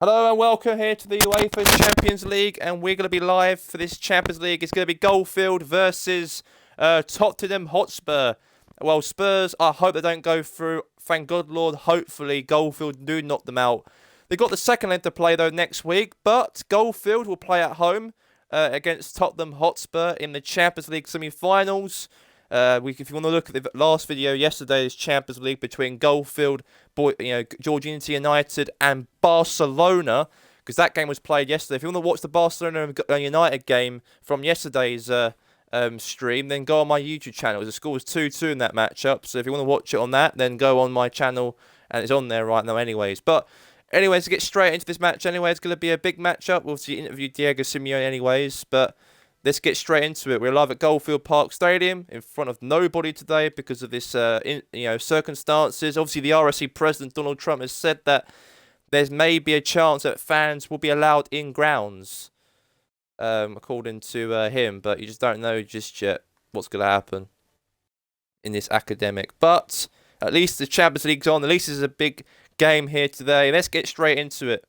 Hello and welcome here to the UEFA Champions League, and we're going to be live for this Champions League. It's going to be Goalfield versus Tottenham Hotspur. Well, Spurs, I hope they don't go through. Thank God, Lord. Hopefully, Goalfield do knock them out. They've got the second leg to play, though, next week, but Goalfield will play at home against Tottenham Hotspur in the Champions League semi-finals. If you want to look at the last video, yesterday's Champions League between Goalfield, Georgia United and Barcelona, because that game was played yesterday. If you want to watch the Barcelona and United game from yesterday's stream, then go on my YouTube channel. The score was 2-2 in that matchup, so if you want to watch it on that, then go on my channel, and it's on there right now anyways. But anyways, to get straight into this match anyway, it's going to be a big matchup. We'll see interview Diego Simeone anyways, but let's get straight into it. We're live at Goalfield Park Stadium in front of nobody today because of this, circumstances. Obviously, the RSC president, Donald Trump, has said that there may be a chance that fans will be allowed in grounds, according to him. But you just don't know just yet what's going to happen in this academic. But at least the Champions League's on. At least there's a big game here today. Let's get straight into it.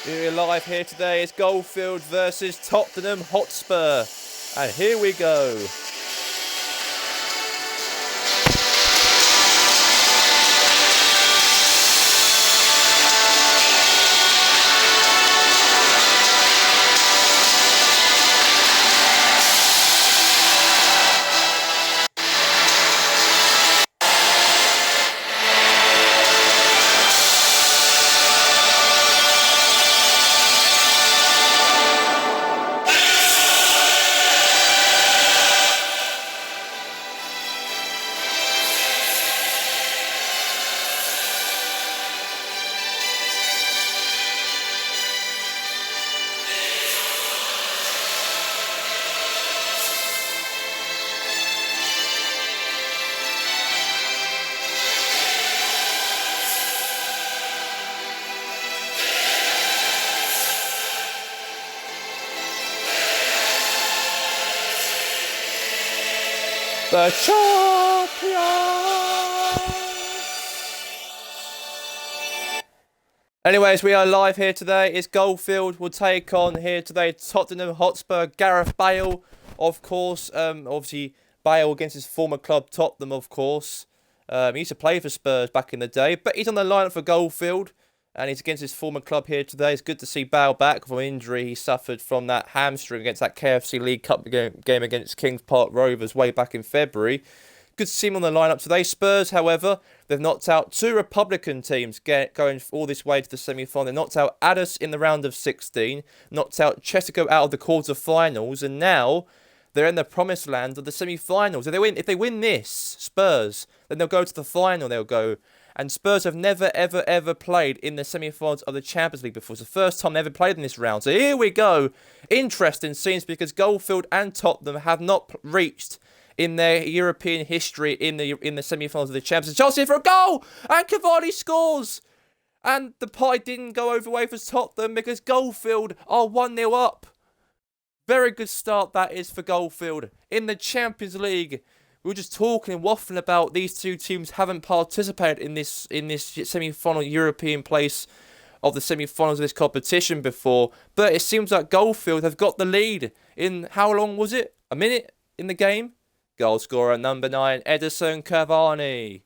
We're live here today. It's Goalfield versus Tottenham Hotspur. And here we go. The champions! Anyways, we are live here today. It's Goalfield. We'll take on here today Tottenham Hotspur. Gareth Bale, of course. Obviously, Bale against his former club, Tottenham, of course. He used to play for Spurs back in the day, but he's on the lineup for Goalfield. And he's against his former club here today. It's good to see Bale back from injury he suffered from that hamstring against that KFC League Cup game against Kings Park Rovers way back in February. Good to see him on the lineup today. Spurs, however, they've knocked out two Republican teams going all this way to the semi-final. They knocked out Addis in the round of 16, knocked out Chesico out of the quarter-finals, and now they're in the promised land of the semi-finals. If they win this, Spurs, then they'll go to the final. They'll go. And Spurs have never, ever, ever played in the semi-finals of the Champions League before. It's the first time they ever played in this round. So here we go. Interesting scenes because Goalfield and Tottenham have not reached in their European history in the semi-finals of the Champions League. Chelsea for a goal! And Cavani scores! And the pie didn't go over way for Tottenham because Goalfield are 1-0 up. Very good start that is for Goalfield in the Champions League. We were just talking and waffling about these two teams haven't participated in this semi-final European place of the semi-finals of this competition before. But it seems like Goalfield have got the lead in, how long was it? A minute in the game? Goal scorer number 9, Edison Cavani. You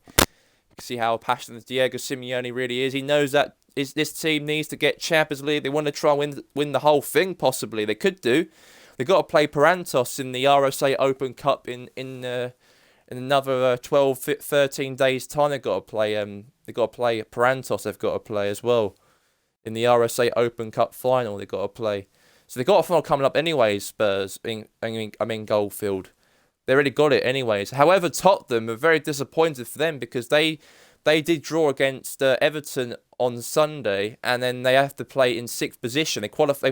can see how passionate Diego Simeone really is. He knows that this team needs to get Champions League. They want to try and win the whole thing, possibly. They could do. They've got to play Parantos in the RSA Open Cup in another 12, 13 days' time. They've got to play Parantos. They've got to play as well in the RSA Open Cup final. They've got to play. So they've got a final coming up anyways. Spurs. I mean Goalfield. They already got it anyways. However, Tottenham are very disappointed for them because they they did draw against Everton on Sunday, and then they have to play in sixth position. They qualify.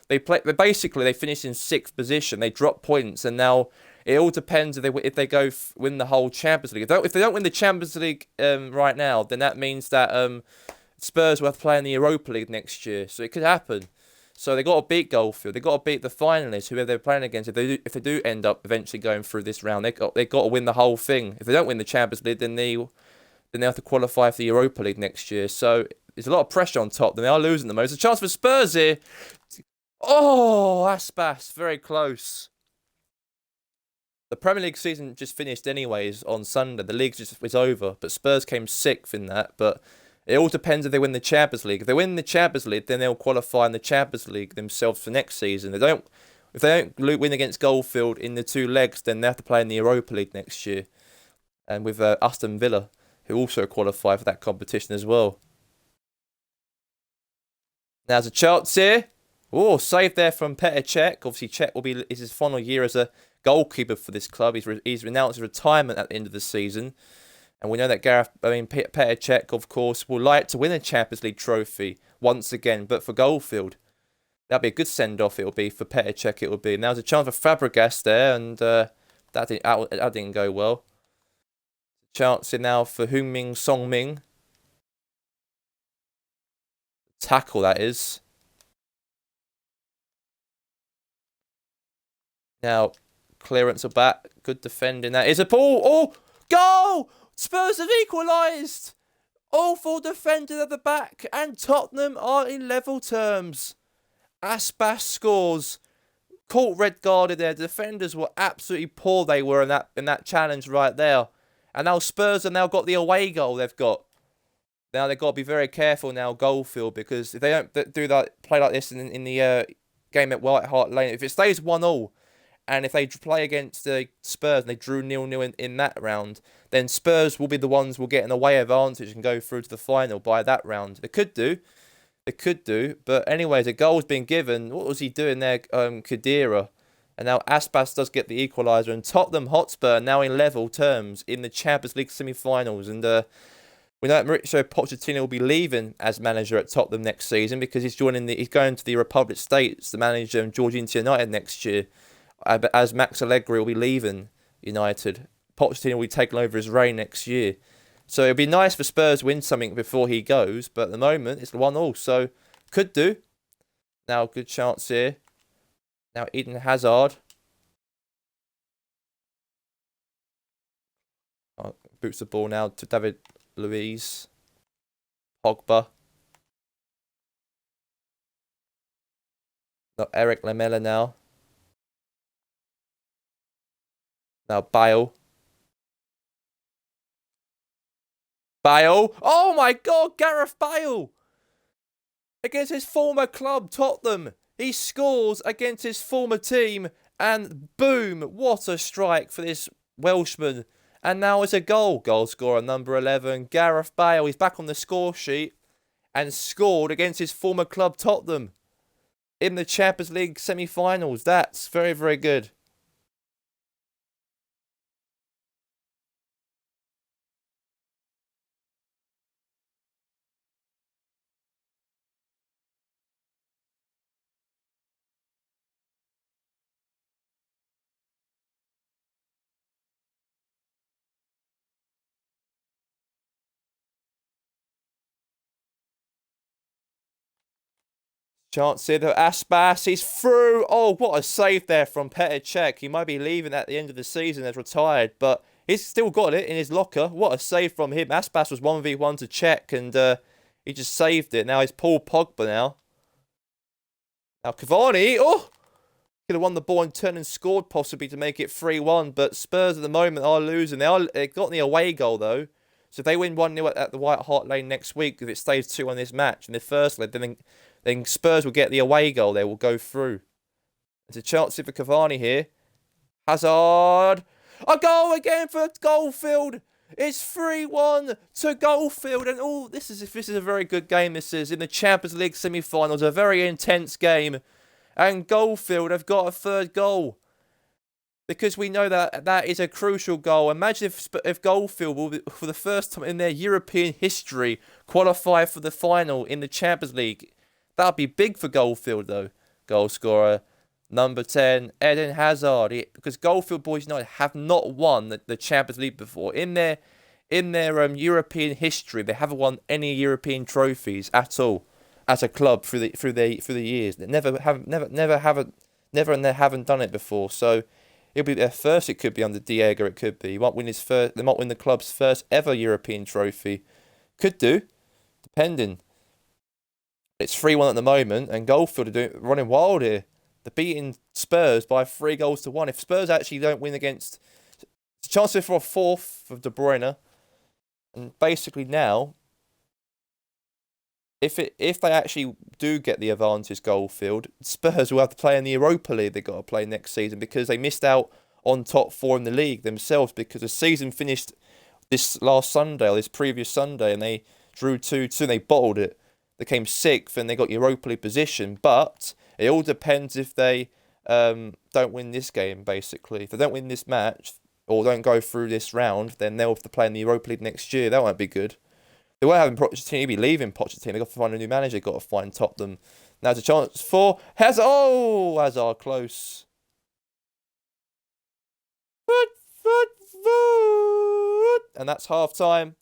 They basically they finished in sixth position. They dropped points, and now it all depends if they go win the whole Champions League. If they don't win the Champions League right now, then that means that Spurs will have to play in the Europa League next year. So it could happen. So they got to beat Goalfield. They got to beat the finalists, whoever they're playing against. If they do end up eventually going through this round, they got to win the whole thing. If they don't win the Champions League, then they have to qualify for the Europa League next year. So there's a lot of pressure on top. They are losing the most. There's a chance for Spurs here. Oh, Aspas, very close. The Premier League season just finished anyways on Sunday. The league just was over, but Spurs came sixth in that. But it all depends if they win the Champions League. If they win the Champions League, then they'll qualify in the Champions League themselves for next season. If they don't win against Goalfield in the two legs, then they have to play in the Europa League next year. And with Aston Villa, who also qualify for that competition as well. Now there's a chance here. Oh, save there from Petr Cech. Obviously, Cech is his final year as a goalkeeper for this club. He's announced his retirement at the end of the season. And we know that Petr Cech, of course, will like to win a Champions League trophy once again, but for Goalfield. That'd be a good send-off, it'll be, for Petr Cech, it will be. Now there's a chance for Fabregas there, and that didn't go well. Chance here now for Heung-min Son-min. Tackle, that is. Now, clearance of back. Good defending. That is a ball. Oh, goal! Spurs have equalised. Awful defending at the back. And Tottenham are in level terms. Aspas scores. Caught red-guarded there. The defenders were absolutely poor, they were in that challenge right there. And now Spurs have now got the away goal they've got. Now they've got to be very careful now, Goalfield, because if they don't do that, play like this in the game at White Hart Lane, if it stays 1-1, and if they play against Spurs and they drew 0-0 in that round, then Spurs will be the ones who will get an away advantage and go through to the final by that round. They could do. But anyways, a goal's been given. What was he doing there, Khedira? And now Aspas does get the equaliser. And Tottenham Hotspur now in level terms in the Champions League semi-finals. And we know that Mauricio Pochettino will be leaving as manager at Tottenham next season because he's going to the Republic States to manage Georgia United next year. As Max Allegri will be leaving United. Pochettino will be taking over his reign next year. So it'd be nice for Spurs to win something before he goes. But at the moment, it's 1-1. So could do. Now, good chance here. Now, Eden Hazard. Boots the ball now to David Luiz. Pogba. Got Eric Lamela now. Now, Bale. Oh my God, Gareth Bale. Against his former club, Tottenham. He scores against his former team. And boom, what a strike for this Welshman. And now it's a goal. Goal scorer number 11, Gareth Bale. He's back on the score sheet. And scored against his former club, Tottenham. In the Champions League semi-finals. That's very, very good. Chance here to Aspas. He's through. Oh, what a save there from Petr Cech. He might be leaving at the end of the season as retired, but he's still got it in his locker. What a save from him. Aspas was 1v1 to Cech, and he just saved it. Now it's Paul Pogba now. Now Cavani. Oh! Could have won the ball and turned and scored possibly to make it 3-1, but Spurs at the moment are losing. They got the away goal, though. So if they win 1-0 at the White Hart Lane next week, if it stays 2 on this match in the first leg, then Spurs will get the away goal. They will go through. There's a chance for Cavani here. Hazard. A goal again for Goalfield. It's 3-1 to Goalfield. And oh, this is a very good game. This is in the Champions League semi-finals. A very intense game. And Goalfield have got a third goal. because we know that that is a crucial goal. Imagine if Goalfield will, for the first time in their European history, qualify for the final in the Champions League. That would be big for Goalfield, though. Goal scorer number 10, Eden Hazard. Because Goalfield Boys United have not won the Champions League before in their European history. They haven't won any European trophies at all as a club through the years. They haven't done it before. So it'll be their first. It could be under Diego. It could be. He might win his first. They might win the club's first ever European trophy. Could do, depending. It's 3-1 at the moment, and Goalfield are running wild here. They're beating Spurs by 3-1. If Spurs actually don't win against, it's a chance for a fourth of De Bruyne. And basically now, if they actually do get the advantage, Goalfield, Spurs will have to play in the Europa League. They've got to play next season because they missed out on top 4 in the league themselves because the season finished this last Sunday or this previous Sunday, and they drew 2-2 and they bottled it. They came 6th and they got Europa League position, but it all depends if they don't win this game, basically. If they don't win this match or don't go through this round, then they'll have to play in the Europa League next year. That won't be good. They won't have Pochettino. He'll be leaving Pochettino. They've got to find a new manager. They've got to find Tottenham. Now there's a chance for Hazard. Oh, Hazard close. And that's half-time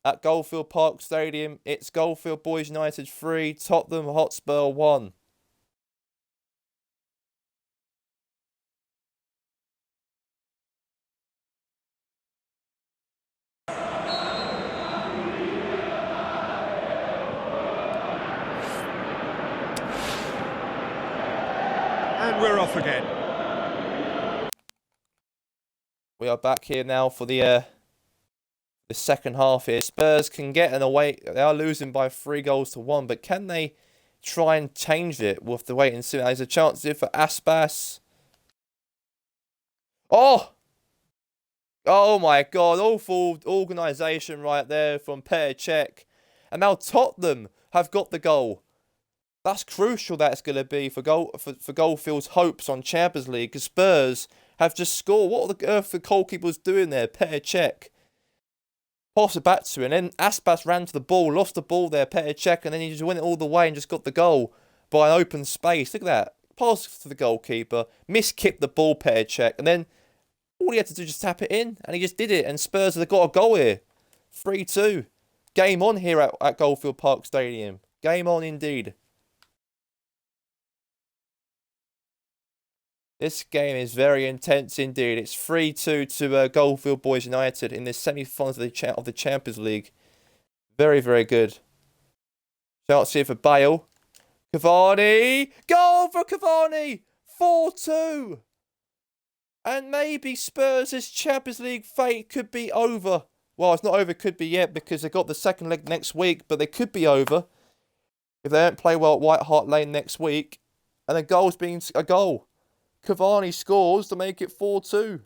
at Goalfield Park Stadium. It's Goalfield Boys United 3, Tottenham Hotspur 1. And we're off again. We are back here now for the second half here. Spurs can get an away. They are losing by 3-1, but can they try and change it? We'll have to wait and see. There's a chance here for Aspas. Oh! Oh my God. Awful organisation right there from Petr Cech. And now Tottenham have got the goal. That's crucial, that's going to be for Goalfield's hopes on Champions League, because Spurs have just scored. What the earth the goalkeeper doing there? Petr Cech. Pass it back to him, and then Aspas ran to the ball, lost the ball there, Petr Cech, and then he just went all the way and just got the goal by an open space. Look at that. Pass to the goalkeeper, miskicked the ball, Petr Cech, and then all he had to do was just tap it in, and he just did it, and Spurs have got a goal here. 3-2. Game on here at Goalfield Park Stadium. Game on indeed. This game is very intense indeed. It's 3-2 to Goalfield Boys United in the semi-finals of the Champions League. Very, very good. Chance here for Bale. Cavani. Goal for Cavani. 4-2. And maybe Spurs' Champions League fate could be over. Well, it's not over, could be yet, because they've got the second leg next week, but they could be over if they don't play well at White Hart Lane next week. And the goal's being a goal. Cavani scores to make it 4-2.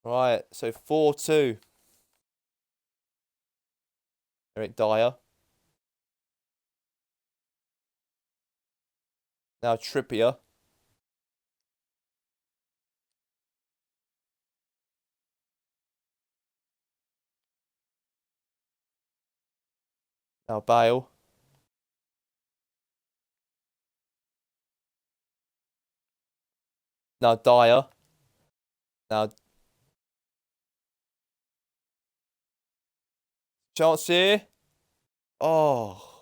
Right, so 4-2. Eric Dyer. Now Trippier. Now Bale. Now Dyer. Now chance here. Oh.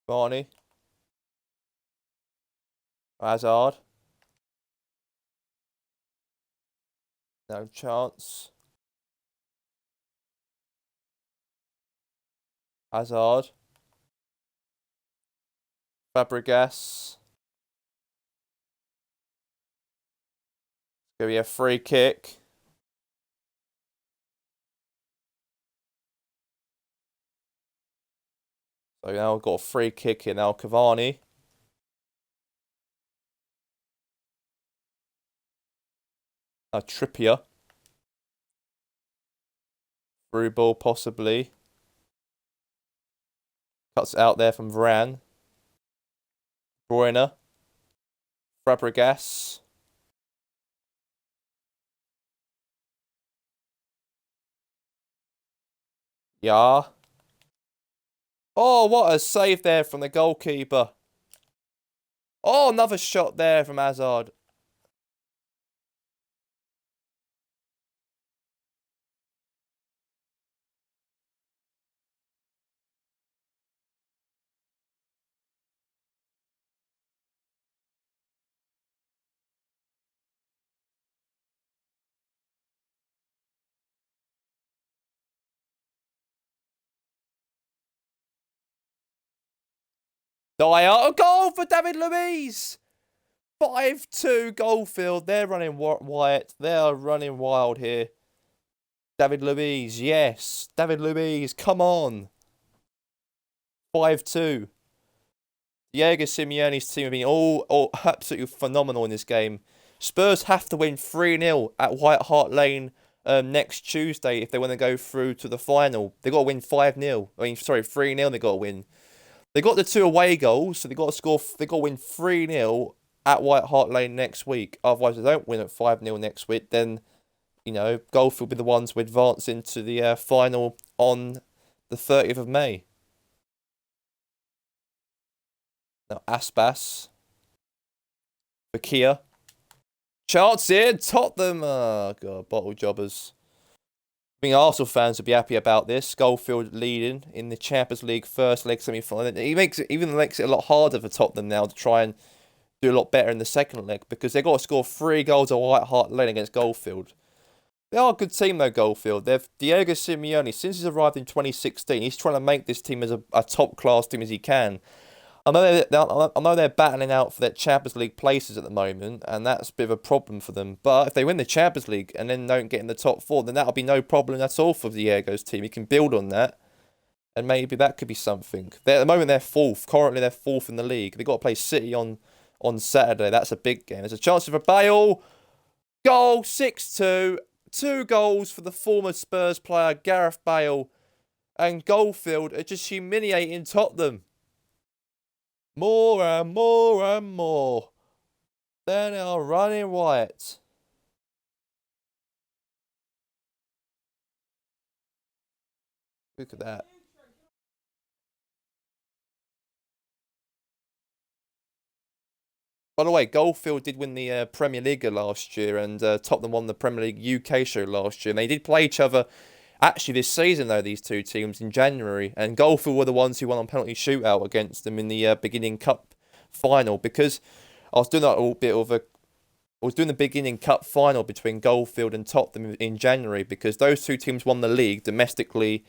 Varney. Hazard. No chance. Hazard. Fabregas. Gonna be a free kick. So now we've got a free kick here now. Cavani. Trippier. Through ball possibly. Cuts it out there from Varane. Bruyne. Fabregas. Yeah. Oh, what a save there from the goalkeeper. Oh, another shot there from Hazard. Dyer. A goal for David Luiz. 5-2 Goalfield. They're running Wyatt. They are running wild here. David Luiz, yes. David Luiz, come on. 5-2. Diego Simeone's team have been all absolutely phenomenal in this game. Spurs have to win 3-0 at White Hart Lane next Tuesday if they want to go through to the final. They've got to win 5-0. I mean, sorry, 3-0 they've got to win. They got the 2 away goals, so they've got to score. They've got to win 3-0 at White Hart Lane next week. Otherwise, they don't win at 5-0 next week. Then, you know, Goalfield will be the ones who advance into the final on the 30th of May. Now, Aspas. Bakia. Chance in. Tottenham. Oh, God. Bottle jobbers. I think Arsenal fans would be happy about this. Goalfield leading in the Champions League first leg semi-final. He makes it a lot harder for Tottenham now to try and do a lot better in the second leg because they've got to score 3 goals at White Hart Lane against Goalfield. They are a good team though, Goalfield. They've Diego Simeone, since he's arrived in 2016, he's trying to make this team as a top-class team as he can. I know they're battling out for their Champions League places at the moment, and that's a bit of a problem for them. But if they win the Champions League and then don't get in the top 4, then that'll be no problem at all for Diego's team. He can build on that, and maybe that could be something. At the moment, they're 4th. Currently, they're 4th in the league. They've got to play City on Saturday. That's a big game. There's a chance for Bale. Goal, 6-2. 2 goals for the former Spurs player, Gareth Bale. And Goalfield are just humiliating Tottenham. More and more and more. They are running Wyatt. Look at that. By the way, Goalfield did win the Premier League last year, and Tottenham won the Premier League UK show last year. And they did play each other actually this season, though, these 2 teams in January. And Goalfield were the ones who won on penalty shootout against them in the beginning cup final, because I was doing that a little bit of a. I was doing the beginning cup final between Goalfield and Tottenham in January because those 2 teams won the league domestically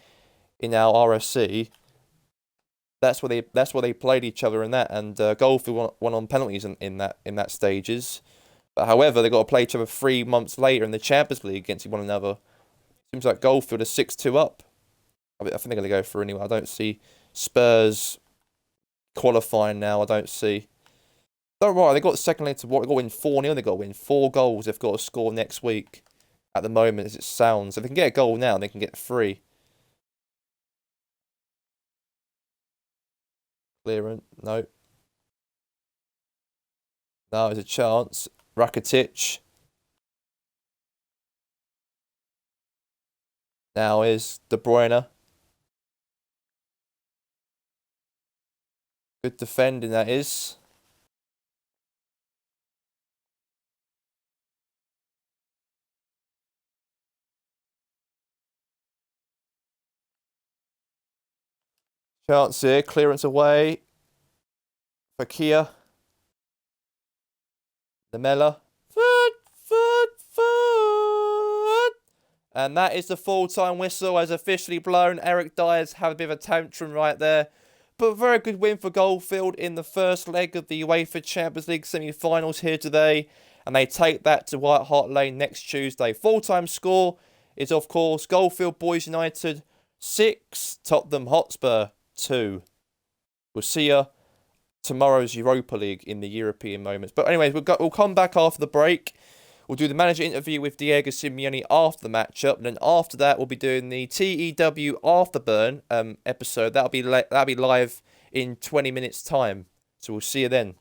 in our RSC. That's where they played each other in that, and Goalfield won on penalties in that stages. But however, they got to play each other 3 months later in the Champions League against one another. Seems like Goalfield are 6-2 up. I think they're going to go through anyway. I don't see Spurs qualifying now. I don't see. Don't worry, they got the second leg to what? They got to win 4-0. They got to win 4 goals. They've got to score next week. At the moment, as it sounds, if they can get a goal now, they can get 3. Clearance, no. No, there's a chance. Rakitic. Now is De Bruyne. Good defending, that is. Chance here. Clearance away. Fakir. Lamella. Foot, foot, foot. And that is the full-time whistle as officially blown. Eric Dyer's had a bit of a tantrum right there. But a very good win for Goalfield in the first leg of the UEFA Champions League semi-finals here today. And they take that to White Hart Lane next Tuesday. Full-time score is, of course, Goalfield Bhoys United 6, Tottenham Hotspur 2. We'll see you tomorrow's Europa League in the European moments. But anyways, we'll come back after the break. We'll do the manager interview with Diego Simeone after the matchup, and then after that, we'll be doing the TEW Afterburn episode. That'll be live in 20 minutes' time. So we'll see you then.